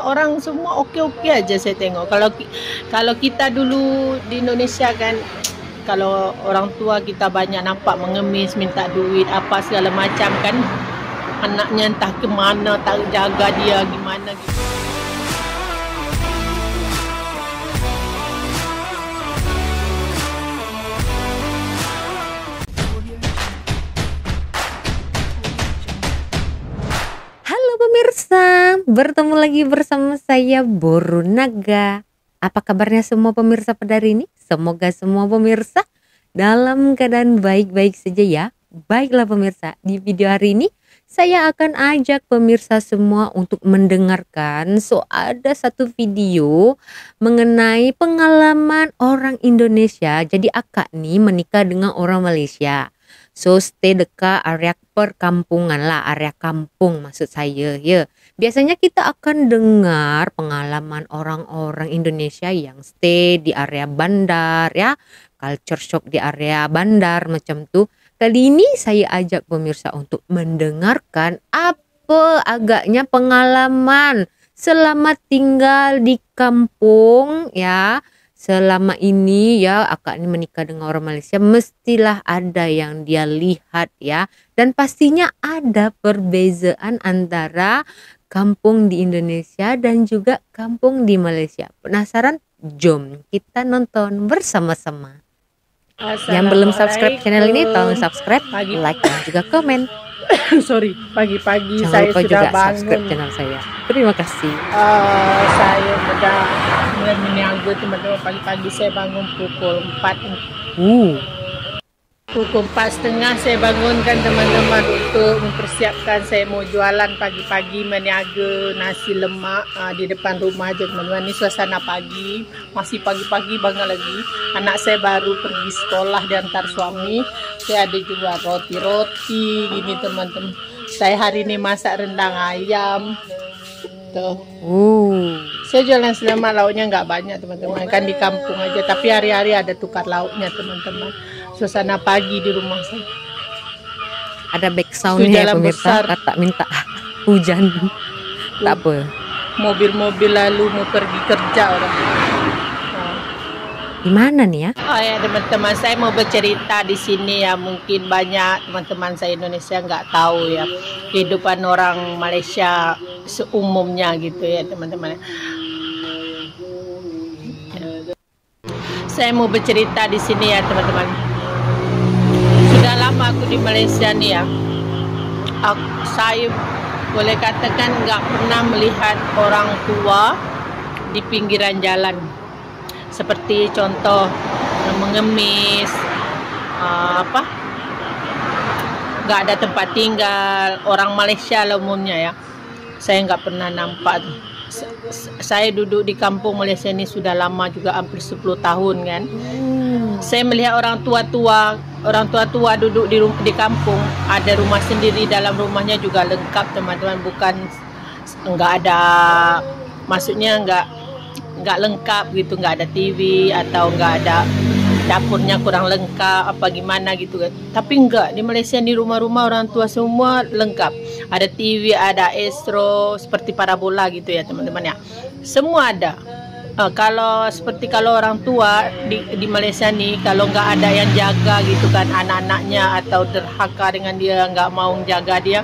semua orang semua oke-oke aja saya tengok. Kalau kita dulu di Indonesia kan, kalau orang tua kita banyak nampak mengemis, minta duit apa segala macam kan, anaknya entah ke mana, tak jaga dia gimana gitu. Halo pemirsa, bertemu lagi bersama saya Boru Naga. Apa kabarnya semua pemirsa pada hari ini? Semoga semua pemirsa dalam keadaan baik-baik saja ya. Baiklah pemirsa, di video hari ini saya akan ajak pemirsa semua untuk mendengarkan. Ada satu video mengenai pengalaman orang Indonesia. Jadi akak nih menikah dengan orang Malaysia. Stay dekat area perkampungan lah, area kampung maksud saya ya. Biasanya kita akan dengar pengalaman orang-orang Indonesia yang stay di area bandar ya, culture shock di area bandar macam tuh. Kali ini saya ajak pemirsa untuk mendengarkan apa agaknya pengalaman selama tinggal di kampung ya. Selama ini ya akak ini menikah dengan orang Malaysia, mestilah ada yang dia lihat ya. Dan pastinya ada perbezaan antara kampung di Indonesia dan juga kampung di Malaysia. Penasaran? Jom kita nonton bersama-sama. Yang belum subscribe channel ini tolong subscribe, like dan juga komen. Sorry, pagi-pagi Jangan saya lupa sudah juga bangun. subscribe channel saya. Terima kasih. Saya sudah mulai meniaga teman-teman. Pagi-pagi saya bangun pukul 4. Pukul 4.30 saya bangunkan teman-teman untuk mempersiapkan saya mau jualan pagi-pagi, meniaga nasi lemak di depan rumah aja teman-teman. Ini suasana pagi, masih pagi-pagi banget lagi. Anak saya baru pergi sekolah diantar suami. Saya ada juga roti-roti gini teman-teman. Saya hari ini masak rendang ayam. Tuh. Saya jualan selamat, lauknya nggak banyak teman-teman, kan di kampung aja, tapi hari-hari ada tukar lauknya teman-teman. Suasana pagi di rumah saya. Ada back soundnya ya pemirsa, kata minta hujan. Tak apa. Mobil-mobil lalu mau pergi kerja orang. Di mana nih ya? Oh ya teman-teman, saya mau bercerita di sini ya. Mungkin banyak teman-teman saya Indonesia nggak tahu ya kehidupan orang Malaysia seumumnya gitu ya teman-teman. Saya mau bercerita di sini ya teman-teman. Sudah lama aku di Malaysia nih ya. Saya boleh katakan nggak pernah melihat orang tua di pinggiran jalan. Seperti contoh mengemis, nggak ada tempat tinggal, orang Malaysia lah umumnya ya. Saya nggak pernah nampak. Saya duduk di kampung Malaysia ini sudah lama juga, hampir 10 tahun kan. Saya melihat orang tua duduk di kampung, ada rumah sendiri, dalam rumahnya juga lengkap teman-teman, bukan nggak ada, maksudnya nggak lengkap gitu, nggak ada TV atau nggak ada dapurnya kurang lengkap apa gimana gitu kan. Tapi enggak, di Malaysia di rumah-rumah orang tua semua lengkap, ada TV, ada estro seperti parabola gitu ya teman-teman ya, semua ada. Kalau orang tua di Malaysia nih, kalau nggak ada yang jaga gitu kan anak-anaknya, atau derhaka dengan dia, nggak mau jaga dia,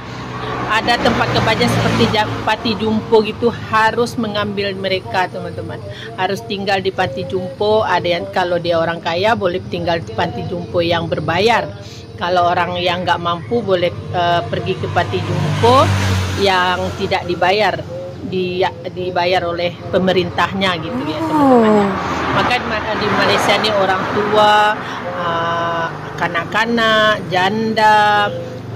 ada tempat kebajikan seperti panti jompo gitu, harus mengambil mereka teman-teman, harus tinggal di panti jompo. Ada yang kalau dia orang kaya boleh tinggal di panti jompo yang berbayar, kalau orang yang nggak mampu boleh pergi ke panti jompo yang tidak dibayar oleh pemerintahnya gitu ya teman-teman. Maka di Malaysia ini orang tua, kanak-kanak, janda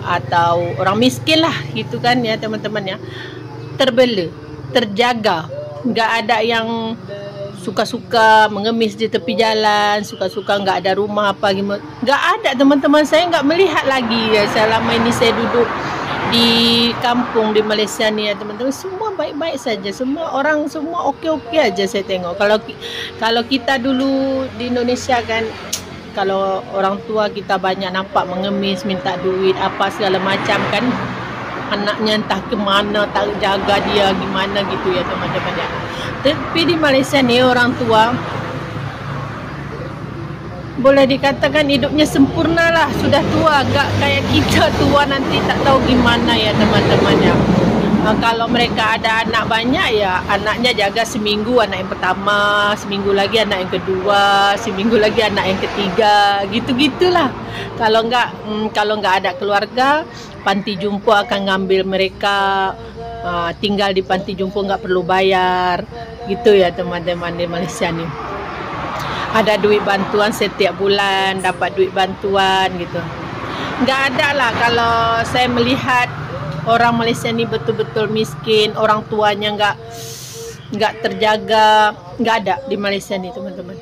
atau orang miskin lah gitu kan ya teman-teman ya, terbela, terjaga, nggak ada yang suka-suka mengemis di tepi jalan, suka-suka nggak ada rumah apa gimana, nggak ada teman-teman. Saya nggak melihat lagi ya selama ini saya duduk di kampung di Malaysia nih ya teman-teman. Semua baik-baik saja, semua orang semua oke-oke aja saya tengok. Kalau kita dulu di Indonesia kan, kalau orang tua kita banyak nampak mengemis, minta duit apa segala macam kan, anaknya entah kemana, tak jaga dia gimana gitu ya teman-teman ya. Tapi di Malaysia nih orang tua boleh dikatakan hidupnya sempurna lah, sudah tua, gak kayak kita tua nanti tak tahu gimana ya teman-teman ya. Kalau mereka ada anak banyak ya anaknya jaga seminggu anak yang pertama, seminggu lagi anak yang kedua, seminggu lagi anak yang ketiga, gitu-gitulah. Kalau nggak ada keluarga, panti jompo akan ngambil mereka, tinggal di panti jompo nggak perlu bayar, gitu ya teman-teman di Malaysia nih. Ada duit bantuan setiap bulan, dapat duit bantuan gitu. Nggak ada lah kalau saya melihat orang Malaysia ni betul-betul miskin, orang tuanya nggak terjaga, nggak ada di Malaysia ni teman-teman.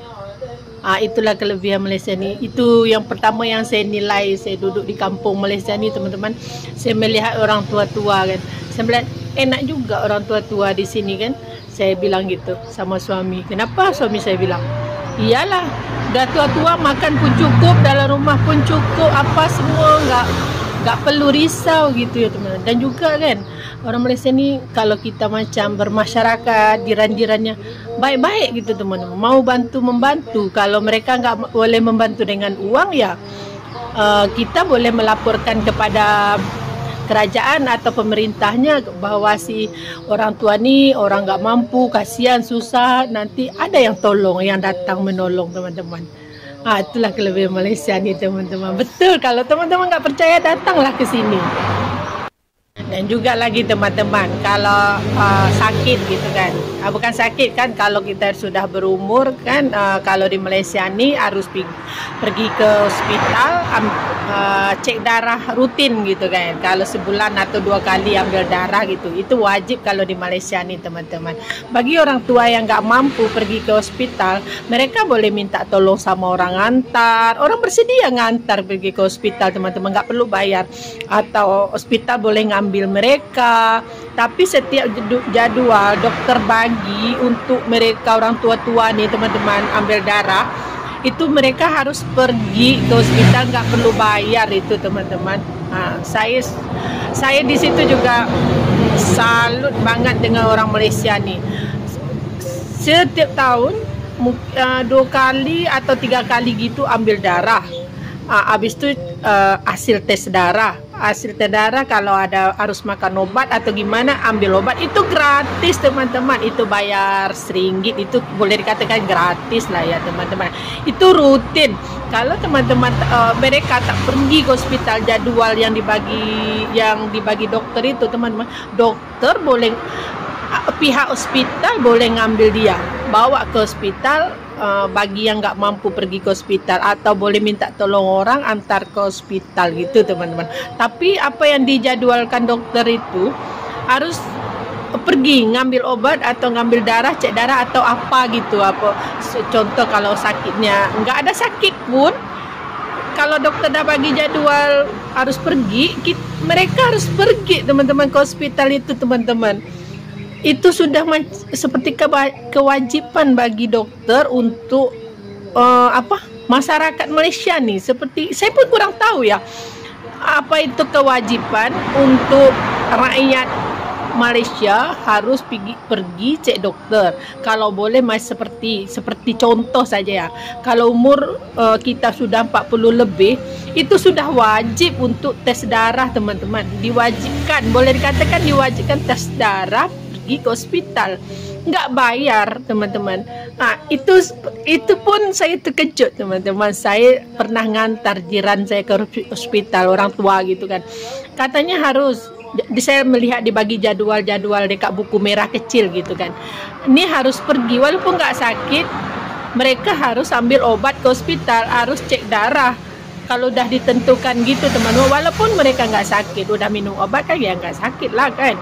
Itulah kelebihan Malaysia ni. Itu yang pertama yang saya nilai. Saya duduk di kampung Malaysia ni teman-teman. Saya melihat orang tua-tua kan. Saya melihat enak juga orang tua-tua di sini kan. Saya bilang gitu sama suami. Kenapa suami saya bilang? Iyalah, dah tua-tua makan pun cukup, dalam rumah pun cukup, apa semua nggak perlu risau gitu ya teman-teman. Dan juga kan orang Malaysia ni kalau kita macam bermasyarakat, jiran-jirannya baik-baik gitu teman-teman, mau membantu. Kalau mereka nggak boleh membantu dengan uang ya kita boleh melaporkan kepada kerajaan atau pemerintahnya bahwa si orang tua ni orang nggak mampu, kasihan, susah, nanti ada yang tolong, yang datang menolong teman-teman. Itulah kelebihan Malaysia ni teman-teman. Betul, kalau teman-teman nggak percaya datanglah ke sini. Dan juga lagi teman-teman, kalau sakit gitu kan, bukan sakit kan, kalau kita sudah berumur kan, kalau di Malaysia ni harus pergi ke hospital, cek darah rutin gitu kan. Kalau sebulan atau 2 kali ambil darah gitu, itu wajib kalau di Malaysia ni teman-teman. Bagi orang tua yang nggak mampu pergi ke hospital, mereka boleh minta tolong sama orang antar. Orang bersedia ngantar pergi ke hospital teman-teman, nggak perlu bayar. Atau hospital boleh ngambil mereka, tapi setiap jadwal dokter bagi untuk mereka orang tua-tua nih teman-teman ambil darah, itu mereka harus pergi ke hospital, nggak perlu bayar itu teman-teman. Saya di situ juga salut banget dengan orang Malaysia nih. Setiap tahun 2 kali atau 3 kali gitu ambil darah. Habis itu hasil tes darah. Hasil tes darah kalau ada harus makan obat atau gimana, ambil obat itu gratis teman-teman. Itu bayar RM1, itu boleh dikatakan gratis lah ya teman-teman. Itu rutin. Kalau teman-teman mereka tak pergi ke hospital jadwal yang dibagi dokter itu teman-teman, dokter boleh, pihak hospital boleh ngambil dia, bawa ke hospital. Bagi yang nggak mampu pergi ke hospital, atau boleh minta tolong orang antar ke hospital gitu teman-teman. Tapi apa yang dijadwalkan dokter itu harus pergi ngambil obat atau ngambil darah, cek darah atau apa gitu. Contoh kalau sakitnya nggak ada sakit pun, kalau dokter dah bagi jadwal harus pergi, mereka harus pergi teman-teman ke hospital itu teman-teman. Itu sudah seperti kewajiban bagi dokter untuk masyarakat Malaysia nih. Seperti saya pun kurang tahu ya apa itu kewajiban untuk rakyat Malaysia harus pergi cek dokter. Kalau boleh seperti contoh saja ya, kalau umur kita sudah 40 lebih, itu sudah wajib untuk tes darah teman-teman. Diwajibkan, boleh dikatakan diwajibkan tes darah, ke hospital, nggak bayar teman-teman. Itu pun saya terkejut teman-teman. Saya pernah ngantar jiran saya ke hospital, orang tua gitu kan, katanya harus, saya melihat dibagi jadwal dekat buku merah kecil gitu kan, ini harus pergi walaupun nggak sakit, mereka harus ambil obat ke hospital, harus cek darah. Kalau udah ditentukan gitu teman-teman, walaupun mereka nggak sakit, udah minum obat kan ya nggak sakit lah kan,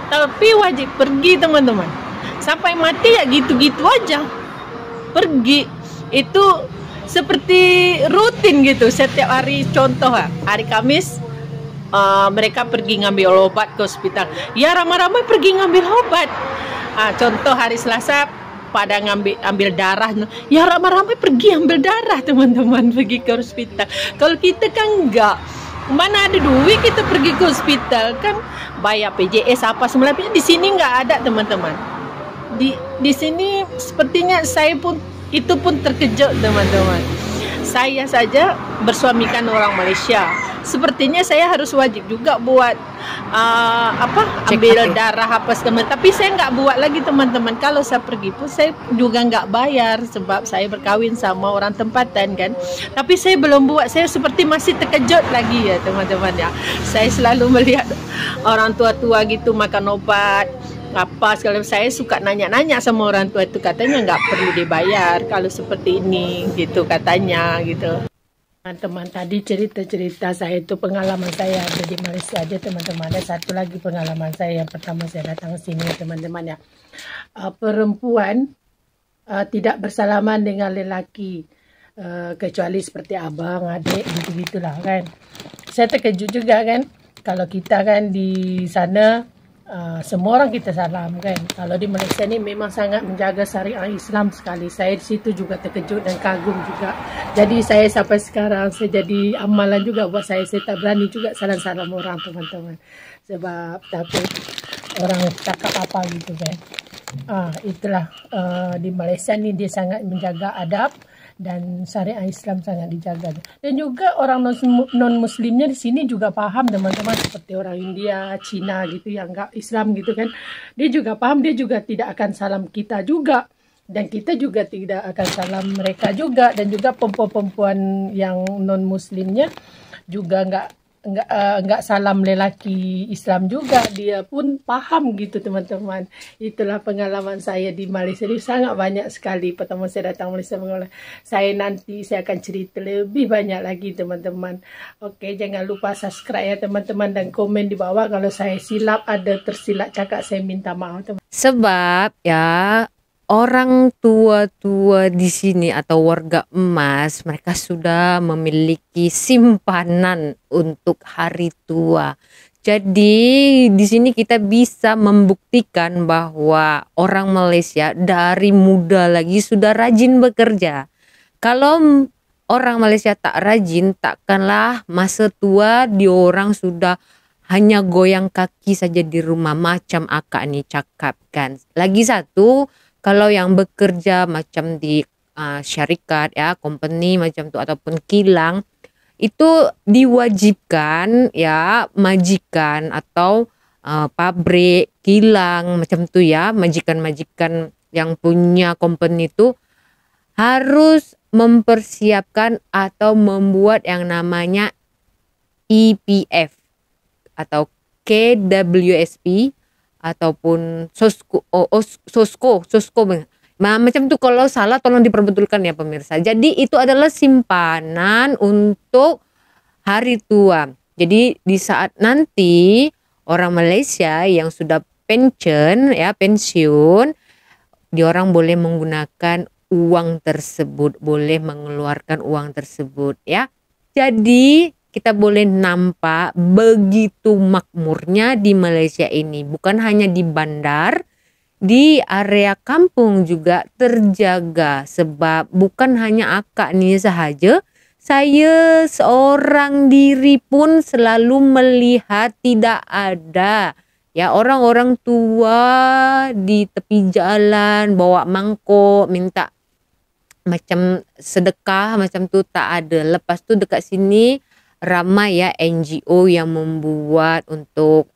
tapi wajib pergi teman-teman. Sampai mati ya gitu-gitu aja pergi. Itu seperti rutin gitu setiap hari. Contoh hari Kamis mereka pergi ngambil obat ke hospital, ya ramai-ramai pergi ngambil obat. Contoh hari Selasa pada ambil darah, ya ramai-ramai pergi ambil darah teman-teman, pergi ke hospital. Kalau kita kan enggak, Mana ada duit kita pergi ke hospital kan, bayar PJS apa semula. Di sini nggak ada teman-teman. Di sini sepertinya saya pun itu pun terkejut teman-teman. Saya saja bersuamikan orang Malaysia. Sepertinya saya harus wajib juga buat ambil darah apa teman. Tapi saya nggak buat lagi teman-teman. Kalau saya pergi pun saya juga nggak bayar sebab saya berkahwin sama orang tempatan kan. Tapi saya belum buat. Saya seperti masih terkejut lagi ya teman-teman ya. Saya selalu melihat orang tua-tua gitu makan obat apa kalau saya suka nanya-nanya sama orang tua itu, katanya nggak perlu dibayar kalau seperti ini gitu katanya gitu. Teman-teman, tadi cerita-cerita saya itu pengalaman saya ada di Malaysia aja teman-teman. Ada satu lagi pengalaman saya yang pertama saya datang ke sini teman-teman ya. Perempuan tidak bersalaman dengan lelaki kecuali seperti abang, adik gitu-gitulah kan. Saya terkejut juga kan kalau kita kan di sana semua orang kita salam kan. Kalau di Malaysia ni memang sangat menjaga syariat Islam sekali. Saya di situ juga terkejut dan kagum juga. Jadi saya sampai sekarang saya jadi amalan juga buat saya tak berani juga salam-salam orang teman-teman. Sebab takut orang cakap apa gitu kan. Itulah di Malaysia ni dia sangat menjaga adab dan syariat Islam sangat dijaga. Dan juga orang non-muslimnya di sini juga paham teman-teman, seperti orang India, Cina gitu yang enggak Islam gitu kan. Dia juga paham, dia juga tidak akan salam kita juga. Dan kita juga tidak akan salam mereka juga. Dan juga perempuan-perempuan yang non-muslimnya juga enggak salam lelaki Islam juga, dia pun paham gitu teman-teman. Itulah pengalaman saya di Malaysia. Ini sangat banyak sekali pertama saya datang Malaysia. Nanti saya akan cerita lebih banyak lagi teman-teman. Oke, jangan lupa subscribe ya teman-teman dan komen di bawah kalau saya silap, ada tersilap cakap, saya minta maaf teman. Sebab ya orang tua-tua di sini atau warga emas, mereka sudah memiliki simpanan untuk hari tua. Jadi di sini kita bisa membuktikan bahwa orang Malaysia dari muda lagi sudah rajin bekerja. Kalau orang Malaysia tak rajin, takkanlah masa tua diorang sudah hanya goyang kaki saja di rumah, macam akak ni cakapkan. Lagi satu, kalau yang bekerja macam di syarikat ya, company macam tu ataupun kilang, itu diwajibkan ya majikan atau pabrik, kilang macam tu ya, majikan-majikan yang punya company itu harus mempersiapkan atau membuat yang namanya EPF atau KWSP ataupun sosko macam tu. Kalau salah tolong diperbetulkan ya pemirsa. Jadi itu adalah simpanan untuk hari tua. Jadi di saat nanti orang Malaysia yang sudah pensiun, diorang boleh menggunakan uang tersebut, boleh mengeluarkan uang tersebut ya. Jadi kita boleh nampak begitu makmurnya di Malaysia ini. Bukan hanya di bandar, di area kampung juga terjaga. Sebab bukan hanya akak ni sahaja, saya seorang diri pun selalu melihat tidak ada ya orang-orang tua di tepi jalan bawa mangkok minta macam sedekah macam tu, tak ada. Lepas tu dekat sini ramai ya NGO yang membuat untuk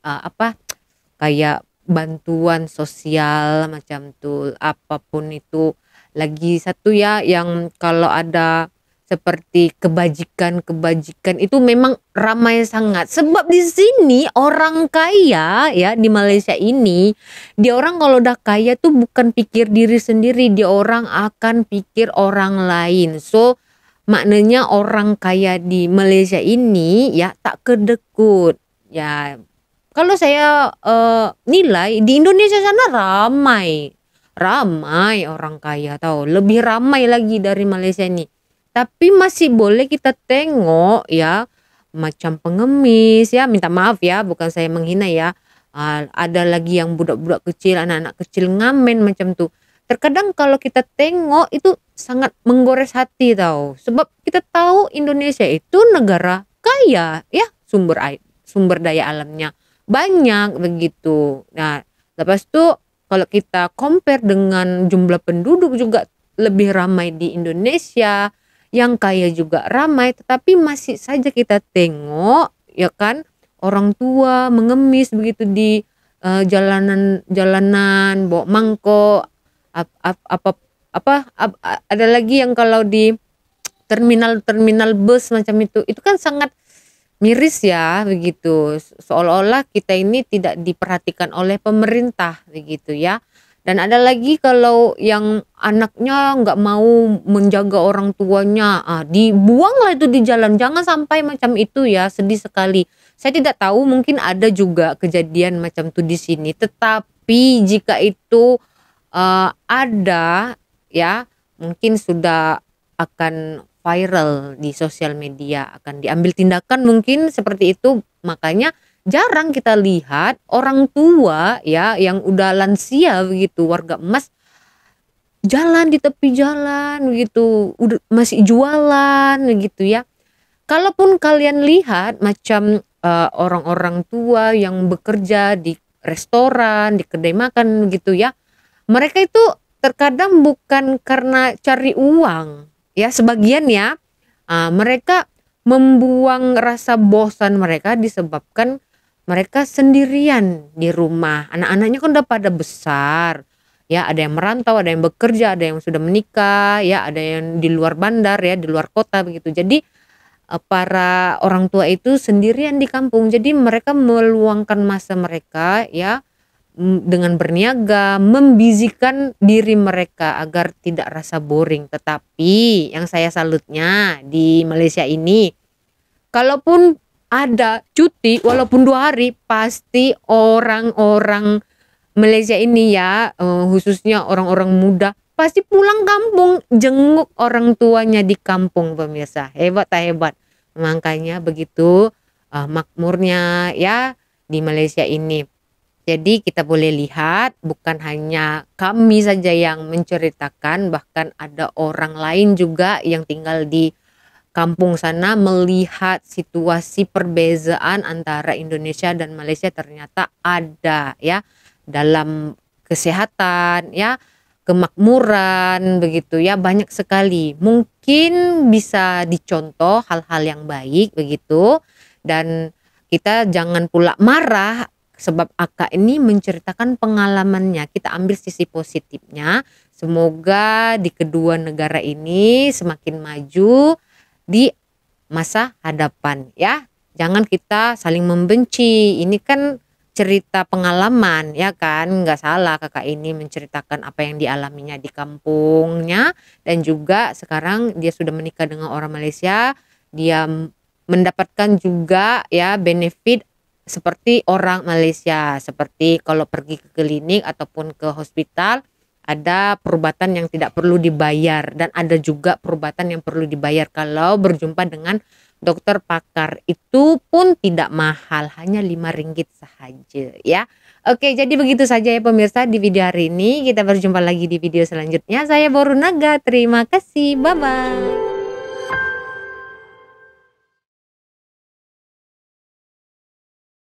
kayak bantuan sosial macam tu, apapun itu. Lagi satu ya yang kalau ada seperti kebajikan itu memang ramai sangat. Sebab di sini orang kaya ya di Malaysia ini, dia orang kalau dah kaya tuh bukan pikir diri sendiri, dia orang akan pikir orang lain. So maknanya orang kaya di Malaysia ini ya tak kedekut. Ya kalau saya nilai di Indonesia sana ramai orang kaya, tahu, lebih ramai lagi dari Malaysia ini. Tapi masih boleh kita tengok ya macam pengemis ya, minta maaf ya, bukan saya menghina ya. Ada lagi yang budak-budak kecil, anak-anak kecil ngamen macam tu. Terkadang kalau kita tengok itu sangat menggores hati tahu. Sebab kita tahu Indonesia itu negara kaya ya, sumber daya alamnya banyak begitu. Nah, lepas itu kalau kita compare dengan jumlah penduduk juga lebih ramai di Indonesia, yang kaya juga ramai, tetapi masih saja kita tengok ya kan orang tua mengemis begitu di jalanan bawa mangkok, ada lagi yang kalau di terminal bus macam itu kan sangat miris ya begitu, seolah-olah kita ini tidak diperhatikan oleh pemerintah begitu ya. Dan ada lagi kalau yang anaknya nggak mau menjaga orang tuanya, dibuanglah itu di jalan. Jangan sampai macam itu ya, sedih sekali. Saya tidak tahu, mungkin ada juga kejadian macam itu di sini. Tetapi jika itu ada ya, mungkin sudah akan viral di sosial media, akan diambil tindakan mungkin seperti itu. Makanya jarang kita lihat orang tua ya yang udah lansia begitu, warga emas, jalan di tepi jalan begitu, udah masih jualan begitu ya. Kalaupun kalian lihat macam orang-orang tua yang bekerja di restoran, di kedai makan begitu ya, mereka itu terkadang bukan karena cari uang ya, sebagian ya, mereka membuang rasa bosan mereka disebabkan mereka sendirian di rumah. Anak-anaknya kan udah pada besar ya, ada yang merantau, ada yang bekerja, ada yang sudah menikah ya, ada yang di luar bandar ya, di luar kota begitu. Jadi para orang tua itu sendirian di kampung, jadi mereka meluangkan masa mereka ya dengan berniaga, membizikan diri mereka agar tidak rasa boring. Tetapi yang saya salutnya di Malaysia ini, kalaupun ada cuti walaupun 2 hari, pasti orang-orang Malaysia ini ya, khususnya orang-orang muda, pasti pulang kampung jenguk orang tuanya di kampung pemirsa. Hebat tak hebat? Makanya begitu makmurnya ya di Malaysia ini. Jadi kita boleh lihat bukan hanya kami saja yang menceritakan, bahkan ada orang lain juga yang tinggal di kampung sana melihat situasi perbezaan antara Indonesia dan Malaysia ternyata ada ya, dalam kesehatan ya, kemakmuran begitu ya, banyak sekali. Mungkin bisa dicontoh hal-hal yang baik begitu, dan kita jangan pula marah sebab Aka ini menceritakan pengalamannya. Kita ambil sisi positifnya. Semoga di kedua negara ini semakin maju di masa hadapan ya. Jangan kita saling membenci. Ini kan cerita pengalaman ya kan, nggak salah kakak ini menceritakan apa yang dialaminya di kampungnya, dan juga sekarang dia sudah menikah dengan orang Malaysia. Dia mendapatkan juga ya benefit seperti orang Malaysia, seperti kalau pergi ke klinik ataupun ke hospital ada perubatan yang tidak perlu dibayar, dan ada juga perubatan yang perlu dibayar kalau berjumpa dengan dokter pakar. Itu pun tidak mahal, hanya RM5 sahaja ya. Oke, jadi begitu saja ya pemirsa di video hari ini. Kita berjumpa lagi di video selanjutnya. Saya Boru Naga, terima kasih, bye bye.